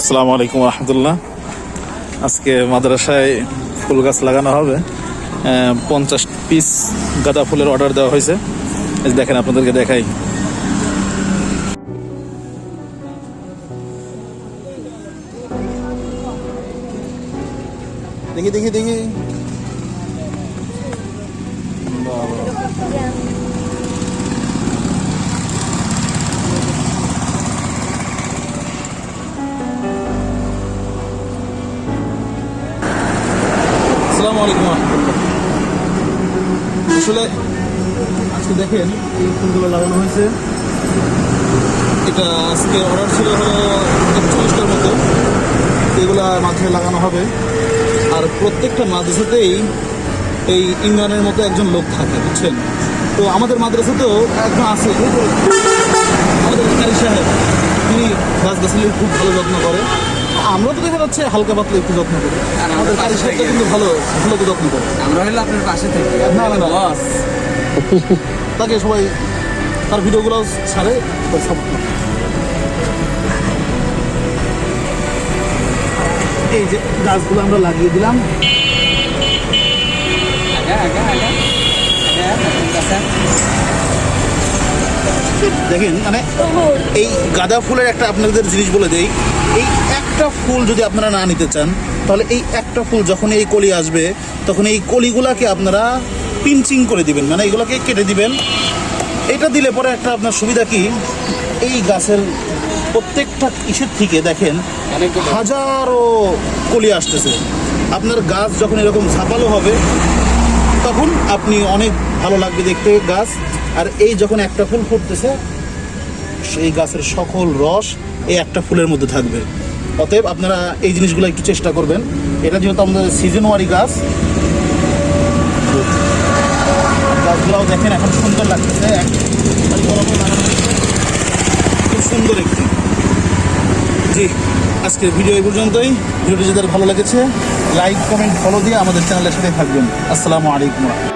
আসসালামু আলাইকুম রহমতুল্লাহ। আজকে মাদ্রাসায় ফুল গাছ লাগানো হবে। 50 পিস গাঁদা ফুলের অর্ডার দেওয়া হয়েছে। দেখেন, আপনাদেরকে দেখাই। দেখি দেখি দেখি আসসালামু আলাইকুম রহমতুল্লাহ। আসলে আজকে দেখেন এই ফুলগুলো লাগানো হয়েছে। এটা আজকে অর্ডার ছিল হলো 41টার মতো। এগুলা মাথায় লাগানো হবে। আর প্রত্যেকটা মাদ্রাসাতেই এই ইমরানের মতো একজন লোক থাকে, বুঝছেন? তো আমাদের মাদ্রাসাতেও একজন আছে, আমাদের কারি সাহেব। তিনি গাছগাছালির খুব ভালো যত্ন করে। আমরা তো দেখা যাচ্ছে হালকা পাতলা একটু যত্ন করি, আমাদের কারি সাহেবটা কিন্তু ভালো ভালো যত্ন করে। আমরা হলে আপনার পাশে থেকে না না না, তাকে সবাই তার ভিডিওগুলো ছাড়ে সব। এই যে গাছগুলো আমরা লাগিয়ে দিলাম। দেখেন, মানে এই গাঁদা ফুলের একটা আপনাদের জিনিস বলে দেই। এই একটা ফুল যদি আপনারা না নিতে চান, তাহলে এই একটা ফুল যখন এই কলি আসবে, তখন এই কলিগুলাকে আপনারা পিঞ্চিং করে দিবেন, মানে এগুলোকে কেটে দিবেন। এটা দিলে পরে একটা আপনার সুবিধা কি, এই গাছের প্রত্যেকটা ইসের থেকে দেখেন হাজারো কলি আসতেছে। আপনার গাছ যখন এরকম ঝাপালো হবে, তখন আপনি অনেক ভালো লাগবে দেখতে গাছ। আর এই যখন একটা ফুল ফুটতেছে, সেই গাছের সকল রস এই একটা ফুলের মধ্যে থাকবে। অতএব আপনারা এই জিনিসগুলো একটু চেষ্টা করবেন। এটা যেহেতু আমাদের সিজন ওয়ারি গাছ, গাছগুলাও দেখেন এখন সুন্দর লাগতেছে, খুব সুন্দর একটি। জি, আজকের ভিডিও এই পর্যন্তই। ভিডিওটি যাদের ভালো লেগেছে লাইক, কমেন্ট, ফলো দিয়ে আমাদের চ্যানেলের সাথে থাকবেন। আসসালামু আলাইকুম।